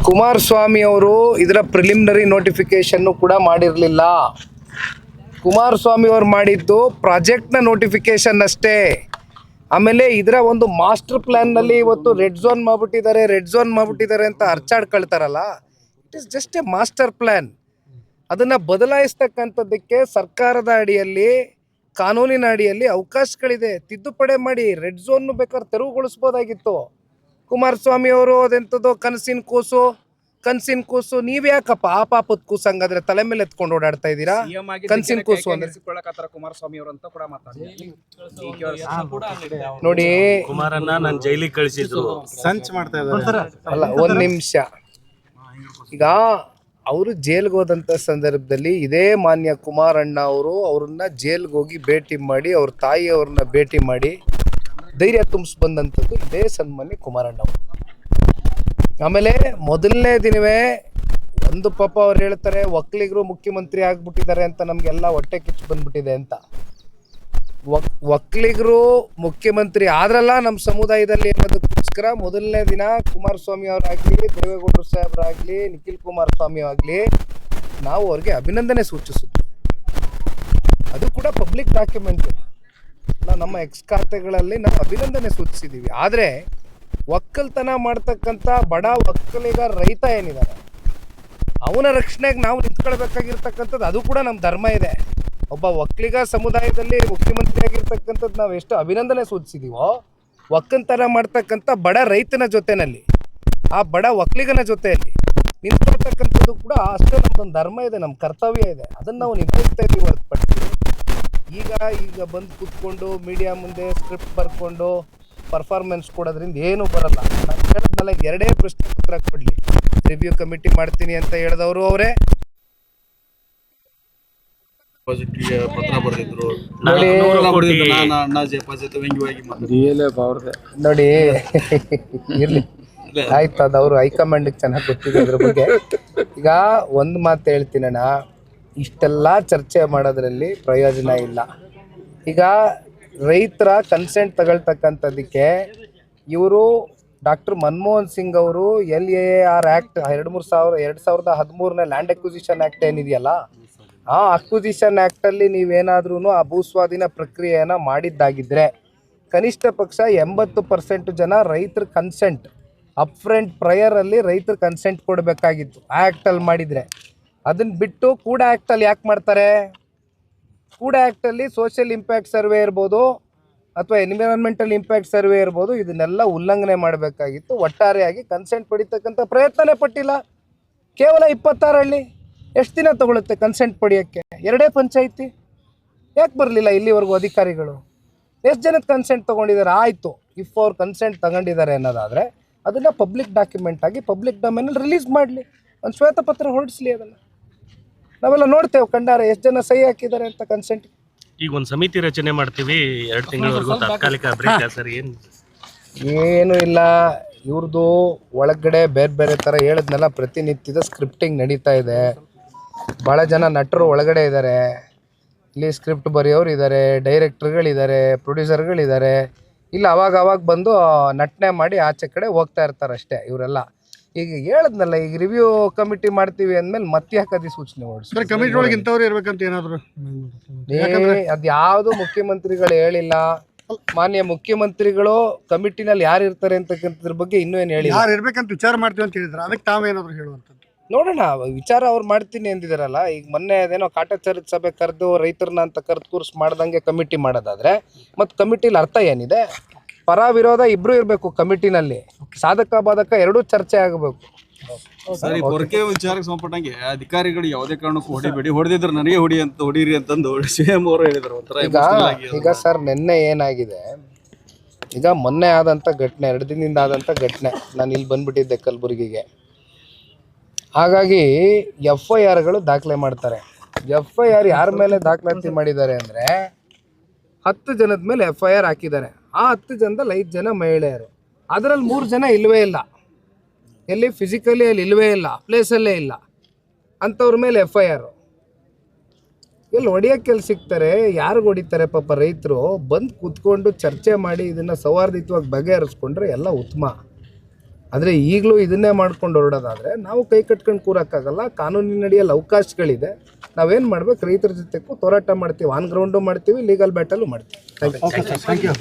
ಕುಮಾರಸ್ವಾಮಿ ಅವರು ಇದರ ಪ್ರಿಲಿಮಿನರಿ ನೋಟಿಫಿಕೇಶನ್ನು ಕೂಡ ಮಾಡಿರಲಿಲ್ಲ. ಕುಮಾರಸ್ವಾಮಿ ಅವರು ಮಾಡಿದ್ದು ಪ್ರಾಜೆಕ್ಟ್ನ ನೋಟಿಫಿಕೇಶನ್ ಅಷ್ಟೇ. ಆಮೇಲೆ ಇದರ ಒಂದು ಮಾಸ್ಟರ್ ಪ್ಲ್ಯಾನ್ನಲ್ಲಿ ಇವತ್ತು ರೆಡ್ ಝೋನ್ ಮಾಡಿಬಿಟ್ಟಿದ್ದಾರೆ ಅಂತ ಅರ್ಚಾಡ್ಕೊಳ್ತಾರಲ್ಲ, it is just a master plan. ಅದನ್ನು ಬದಲಾಯಿಸ್ತಕ್ಕಂಥದ್ದಕ್ಕೆ ಸರ್ಕಾರದ ಅಡಿಯಲ್ಲಿ, ಕಾನೂನಿನ ಅಡಿಯಲ್ಲಿ ಅವಕಾಶಗಳಿದೆ. ತಿದ್ದುಪಡಿ ಮಾಡಿ ರೆಡ್ ಝೋನ್ ಬೇಕಾದ್ರೆ ತೆರವುಗೊಳಿಸ್ಬೋದಾಗಿತ್ತು. ಕುಮಾರಸ್ವಾಮಿ ಅವರು ಅದೆಂಥದ್ದು ಕನಸಿನ ಕೂಸು ನೀವ್ಯಾಕಪ್ಪ ಆ ಪಾಪದ ಕೂಸು ಹಂಗಾದ್ರೆ ತಲೆ ಮೇಲೆ ಎತ್ಕೊಂಡು ಓಡಾಡ್ತಾ ಇದ್ದೀರಾ? ಕನಸಿನ ಕೂಸು ಅಂದ್ರೆ ನೋಡಿ, ಕುಮಾರನ್ನ ನಾನು ಜೈಲಿಗೆ ಕಳಿಸಿದ್ರು ಸಂಚ್ ಮಾಡ್ತಾ ಇದ್ದಾರೆ. ಅಲ್ಲ, ಒಂದ್ ನಿಮಿಷ. ಈಗ ಅವರು ಜೈಲ್ಗೆ ಹೋದಂಥ ಸಂದರ್ಭದಲ್ಲಿ ಇದೇ ಮಾನ್ಯ ಕುಮಾರಣ್ಣ ಅವರು ಅವ್ರನ್ನ ಜೈಲ್ಗೆ ಹೋಗಿ ಭೇಟಿ ಮಾಡಿ, ಅವ್ರ ತಾಯಿಯವ್ರನ್ನ ಭೇಟಿ ಮಾಡಿ ಧೈರ್ಯ ತುಂಬಿಸ್ಬಂದಂಥದ್ದು ಇದೇ ಸನ್ಮಾನ್ಯ ಕುಮಾರಣ್ಣ ಅವರು. ಆಮೇಲೆ ಮೊದಲನೇ ದಿನವೇ ಒಂದು ಪಾಪ ಅವ್ರು ಹೇಳ್ತಾರೆ ಒಕ್ಕಲಿಗರು ಮುಖ್ಯಮಂತ್ರಿ ಆಗ್ಬಿಟ್ಟಿದ್ದಾರೆ ಅಂತ, ನಮಗೆಲ್ಲ ಹೊಟ್ಟೆ ಕಿಚ್ಚು ಬಂದ್ಬಿಟ್ಟಿದೆ ಅಂತ. ಒಕ್ಕಲಿಗರು ಮುಖ್ಯಮಂತ್ರಿ ಆದ್ರಲ್ಲ ನಮ್ಮ ಸಮುದಾಯದಲ್ಲಿ ಅನ್ನೋದಕ್ಕೋಸ್ಕರ ಮೊದಲನೇ ದಿನ ಕುಮಾರಸ್ವಾಮಿ ಅವರಾಗಲಿ, ದೇವೇಗೌಡರು ಸಾಹೇಬರಾಗಲಿ, ನಿಖಿಲ್ ಕುಮಾರಸ್ವಾಮಿ ಆಗಲಿ, ನಾವು ಅವ್ರಿಗೆ ಅಭಿನಂದನೆ ಸೂಚಿಸುತ್ತೆ. ಅದು ಕೂಡ ಪಬ್ಲಿಕ್ ಡಾಕ್ಯುಮೆಂಟ್. ನಮ್ಮ ಎಕ್ಸ್ ಖಾತೆಗಳಲ್ಲಿ ನಾವು ಅಭಿನಂದನೆ ಸೂಚಿಸಿದ್ದೀವಿ. ಆದರೆ ಒಕ್ಕಲ್ತನ ಮಾಡ್ತಕ್ಕಂಥ ಬಡ ಒಕ್ಕಲಿಗ ರೈತ ಏನಿದ್ದಾರೆ ಅವನ ರಕ್ಷಣೆಗೆ ನಾವು ನಿಂತ್ಕೊಳ್ಬೇಕಾಗಿರ್ತಕ್ಕಂಥದ್ದು ಅದು ಕೂಡ ನಮ್ಮ ಧರ್ಮ ಇದೆ. ಒಬ್ಬ ಒಕ್ಕಲಿಗ ಸಮುದಾಯದಲ್ಲಿ ಮುಖ್ಯಮಂತ್ರಿ ಆಗಿರ್ತಕ್ಕಂಥದ್ದು ನಾವು ಎಷ್ಟು ಅಭಿನಂದನೆ ಸೂಚಿಸಿದೀವೋ, ಒಕ್ಕಲ್ತನ ಮಾಡ್ತಕ್ಕಂಥ ಬಡ ರೈತನ ಜೊತೆಯಲ್ಲಿ, ಆ ಬಡ ಒಕ್ಕಲಿಗನ ಜೊತೆಯಲ್ಲಿ ನಿಂತ್ಕೊಳ್ತಕ್ಕಂಥದ್ದು ಕೂಡ ಅಷ್ಟೇ ನಮ್ಮದೊಂದು ಧರ್ಮ ಇದೆ, ನಮ್ಮ ಕರ್ತವ್ಯ ಇದೆ. ಅದನ್ನು ನಾವು ನಿಭಾಯಿಸ್ತಾ ಇದ್ದೀವಿ ಹೊರತುಪಡಿಸಿ ಈಗ ಬಂದು ಕೂತ್ಕೊಂಡು ಮೀಡಿಯಾ ಮುಂದೆ ಸ್ಕ್ರಿಪ್ಟ್ ಬರ್ಕೊಂಡು ಪರ್ಫಾರ್ಮೆನ್ಸ್ ಕೊಡೋದ್ರಿಂದ ಏನೂ ಬರಲ್ಲ. ನಾನು ಹೇಳಿದ್ನಲ್ಲ, ಎರಡೇ ಪ್ರಶ್ನೆ ಉತ್ತರ ಕೊಡಲಿ. ರಿವ್ಯೂ ಕಮಿಟಿ ಮಾಡ್ತೀನಿ ಅಂತ ಹೇಳಿದವರು ಅವರೇ. ನೋಡಿ ಇರ್ಲಿ, ಆಯ್ತು, ಅದು ಅವರು ಹೈಕಮಾಂಡ್ಗೆ ಚೆನ್ನಾಗಿ ಗೊತ್ತಿದೆ ಅದ್ರ ಬಗ್ಗೆ. ಈಗ ಒಂದು ಮಾತು ಹೇಳ್ತೀನಣ್ಣ, ಇಷ್ಟೆಲ್ಲ ಚರ್ಚೆ ಮಾಡೋದ್ರಲ್ಲಿ ಪ್ರಯೋಜನ ಇಲ್ಲ. ಈಗ ರೈತರ ಕನ್ಸೆಂಟ್ ತಗೊಳ್ತಕ್ಕಂಥದ್ದಕ್ಕೆ ಇವರು ಡಾಕ್ಟರ್ ಮನಮೋಹನ್ ಸಿಂಗ್ ಅವರು LAR ಆ್ಯಕ್ಟ್ 2013ನೇ ಲ್ಯಾಂಡ್ ಅಕ್ವಿಸಿಷನ್ ಆ್ಯಕ್ಟ್ ಏನಿದೆಯಲ್ಲ, ಆ ಅಕ್ವಿಸಿಷನ್ ಆ್ಯಕ್ಟಲ್ಲಿ ನೀವೇನಾದ್ರೂ ಆ ಭೂಸ್ವಾಧೀನ ಪ್ರಕ್ರಿಯೆಯನ್ನು ಮಾಡಿದ್ದಾಗಿದ್ದರೆ ಕನಿಷ್ಠ ಪಕ್ಷ 80% ಜನ ರೈತರ ಕನ್ಸೆಂಟ್ ಅಪ್ಫ್ರಂಟ್ ಪ್ರಯರಲ್ಲಿ ರೈತರ ಕನ್ಸೆಂಟ್ ಕೊಡಬೇಕಾಗಿತ್ತು ಆ ಆ್ಯಕ್ಟಲ್ಲಿ ಮಾಡಿದರೆ. ಅದನ್ನು ಬಿಟ್ಟು ಕೂಡ ಆ್ಯಕ್ಟಲ್ಲಿ ಯಾಕೆ ಮಾಡ್ತಾರೆ? ಕೂಡ ಆ್ಯಕ್ಟಲ್ಲಿ ಸೋಷಿಯಲ್ ಇಂಪ್ಯಾಕ್ಟ್ ಸರ್ವೆ ಇರ್ಬೋದು ಅಥವಾ ಎನ್ವಿರಾನ್ಮೆಂಟಲ್ ಇಂಪ್ಯಾಕ್ಟ್ ಸರ್ವೆ ಇರ್ಬೋದು, ಇದನ್ನೆಲ್ಲ ಉಲ್ಲಂಘನೆ ಮಾಡಬೇಕಾಗಿತ್ತು. ಒಟ್ಟಾರೆಯಾಗಿ ಕನ್ಸೆಂಟ್ ಪಡಿತಕ್ಕಂಥ ಪ್ರಯತ್ನನೇ ಪಟ್ಟಿಲ್ಲ. ಕೇವಲ 26 ಹಳ್ಳಿ. ಎಷ್ಟು ದಿನ ತಗೊಳುತ್ತೆ ಕನ್ಸೆಂಟ್ ಪಡೆಯೋಕ್ಕೆ? 2 ಪಂಚಾಯಿತಿ. ಯಾಕೆ ಬರಲಿಲ್ಲ ಇಲ್ಲಿವರೆಗೂ ಅಧಿಕಾರಿಗಳು? ಎಷ್ಟು ಜನದ ಕನ್ಸೆಂಟ್ ತೊಗೊಂಡಿದ್ದಾರೆ? ಆಯಿತು, ಇಫ್ ಅವ್ರು ಕನ್ಸೆಂಟ್ ತಗೊಂಡಿದ್ದಾರೆ ಅನ್ನೋದಾದರೆ ಅದನ್ನು ಪಬ್ಲಿಕ್ ಡಾಕ್ಯುಮೆಂಟ್ ಆಗಿ ಪಬ್ಲಿಕ್ ಡೊಮೇನಲ್ಲಿ ರಿಲೀಸ್ ಮಾಡಲಿ, ಒಂದು ಶ್ವೇತಪತ್ರ ಹೊರಡಿಸ್ಲಿ. ಅದನ್ನು ನಾವೆಲ್ಲ ನೋಡ್ತೇವೆ ಕಣ್ಣಾರೆ ಎಷ್ಟು ಜನ ಸಹಿ ಹಾಕಿದ್ದಾರೆ ಅಂತ ಕನ್ಸೆಂಟ್. ಈಗ ಒಂದು ಸಮಿತಿ ರಚನೆ ಮಾಡ್ತೀವಿ 2 ತಿಂಗಳವರೆಗೂ ತಾತ್ಕಾಲಿಕ ಬ್ರೇಕ್. ಸರ್ ಏನೂ ಇಲ್ಲ, ಇವ್ರದ್ದು ಒಳಗಡೆ ಬೇರೆ ಬೇರೆ ಥರ ಹೇಳಿದ್ನೆಲ್ಲ ಪ್ರತಿನಿತ್ಯದ ಸ್ಕ್ರಿಪ್ಟಿಂಗ್ ನಡೀತಾ ಇದೆ. ಭಾಳ ಜನ ನಟರು ಒಳಗಡೆ ಇದ್ದಾರೆ. ಇಲ್ಲಿ ಸ್ಕ್ರಿಪ್ಟ್ ಬರೆಯೋರು ಇದ್ದಾರೆ, ಡೈರೆಕ್ಟ್ರುಗಳಿದ್ದಾರೆ, ಪ್ರೊಡ್ಯೂಸರ್ಗಳಿದ್ದಾರೆ. ಇಲ್ಲ ಅವಾಗ ಬಂದು ನಟನೆ ಮಾಡಿ ಆಚೆ ಕಡೆ ಹೋಗ್ತಾ ಇರ್ತಾರೆ ಅಷ್ಟೇ ಇವರೆಲ್ಲ. ಈಗ ಹೇಳಿದ್ನಲ್ಲ, ಈಗ ರಿವ್ಯೂ ಕಮಿಟಿ ಮಾಡ್ತೀವಿ ಅಂದಮೇಲೆ ಮತ್ತೆ ಯಾಕದಿ ಸೂಚನೆ ಹೊರಡಿಸ್ತಾರೆ? ಕಮಿಟಿ ಒಳಗೆ ಇಂಥವ್ರು ಇರ್ಬೇಕಂತ ಏನಾದ್ರು ಅದು ಯಾವುದು ಮುಖ್ಯಮಂತ್ರಿಗಳು ಹೇಳಿಲ್ಲ. ಮಾನ್ಯ ಮುಖ್ಯಮಂತ್ರಿಗಳು ಕಮಿಟಿನಲ್ಲಿ ಯಾರು ಇರ್ತಾರೆ ಅಂತಕ್ಕಂಥದ್ರ ಬಗ್ಗೆ ಇನ್ನೂ ಏನು ಹೇಳಿಲ್ಲ. ಯಾರು ಇರ್ಬೇಕಂತ ವಿಚಾರ ಮಾಡ್ತೀವಿ ಅಂತ ಹೇಳಿದ್ರೆ ಅದಕ್ಕೆ ತಾವೇನಾದ್ರು ಹೇಳುವಂಥದ್ದು ನೋಡೋಣ. ವಿಚಾರ ಅವ್ರು ಮಾಡ್ತೀನಿ ಅಂದಿದಾರಲ್ಲ. ಈಗ ಮೊನ್ನೆ ಅದೇನೋ ಕಾಟಾಚಾರದ ಸಭೆ ಕರೆದು ರೈತರನ್ನ ಅಂತ ಕರೆದು ಕೂರ್ಸ್ ಮಾಡ್ದಂಗೆ ಕಮಿಟಿ ಮಾಡೋದಾದ್ರೆ ಮತ್ತು ಕಮಿಟಿಲಿ ಅರ್ಥ ಏನಿದೆ? ಪರ ವಿರೋಧ ಇಬ್ರು ಇರಬೇಕು ಕಮಿಟಿನಲ್ಲಿ. ಸಾಧಕ ಬಾಧಕ ಎರಡೂ ಚರ್ಚೆ ಆಗಬೇಕು. ಸರಿ, ಪೊರಕೆ ವಿಚಾರಕ್ಕೆ ಸಂಬಂಧಪಟ್ಟಂಗೆ ಅಧಿಕಾರಿಗಳು ಯಾವುದೇ ಕಾರಣಕ್ಕೂ ಹೊಡಿಬೇಡಿ, ಹೊಡೆದಿದ್ರೆ ನನಗೆ ಹೊಡೀರಿ ಅಂತಂದು CM ಅವರು ಹೇಳಿದ್ರು. ಈಗ ಸರ್ ನಿನ್ನೆ ಏನಾಗಿದೆ, ಈಗ ಮೊನ್ನೆ ಆದಂಥ ಘಟನೆ, 2 ದಿನದಿಂದ ಆದಂಥ ಘಟನೆ, ನಾನು ಇಲ್ಲಿ ಬಂದ್ಬಿಟ್ಟಿದ್ದೆ ಕಲಬುರಗಿಗೆ. ಹಾಗಾಗಿ FIRಗಳು ದಾಖಲೆ ಮಾಡ್ತಾರೆ. FIR ಯಾರ ಮೇಲೆ ದಾಖಲಾತಿ ಮಾಡಿದ್ದಾರೆ ಅಂದರೆ 10 ಜನದ ಮೇಲೆ FIR ಹಾಕಿದ್ದಾರೆ. ಆ 10 ಜನದಲ್ಲಿ 5 ಜನ ಮಹಿಳೆಯರು. ಅದರಲ್ಲಿ 3 ಜನ ಇಲ್ಲವೇ ಇಲ್ಲ. ಎಲ್ಲಿ ಫಿಸಿಕಲಿ ಅಲ್ಲಿ ಇಲ್ಲವೇ ಇಲ್ಲ, ಪ್ಲೇಸಲ್ಲೇ ಇಲ್ಲ. ಅಂಥವ್ರ ಮೇಲೆ FIR. ಎಲ್ಲಿ ಹೊಡಿಯೋಕ್ಕೆಲ್ಲಿ ಸಿಗ್ತಾರೆ? ಯಾರಿಗೆ ಹೊಡಿತಾರೆ? ಪಾಪ ರೈತರು ಬಂದು ಕೂತ್ಕೊಂಡು ಚರ್ಚೆ ಮಾಡಿ ಇದನ್ನು ಸೌಹಾರ್ದಯುತವಾಗಿ ಬಗೆಹರಿಸ್ಕೊಂಡ್ರೆ ಎಲ್ಲ ಉತ್ತಮ. ಆದರೆ ಈಗಲೂ ಇದನ್ನೇ ಮಾಡ್ಕೊಂಡು ಹೊರಡೋದಾದರೆ ನಾವು ಕೈ ಕಟ್ಕೊಂಡು ಕೂರೋಕ್ಕಾಗಲ್ಲ. ಕಾನೂನಿನಡಿಯಲ್ಲಿ ಅವಕಾಶಗಳಿದೆ. ನಾವೇನು ಮಾಡ್ಬೇಕು, ರೈತರ ಜೊತೆ ಹೋರಾಟ ಮಾಡ್ತೀವಿ, ಆನ್ ಗ್ರೌಂಡು ಮಾಡ್ತೀವಿ, ಲೀಗಲ್ ಬ್ಯಾಟಲು ಮಾಡ್ತೀವಿ. Thank you.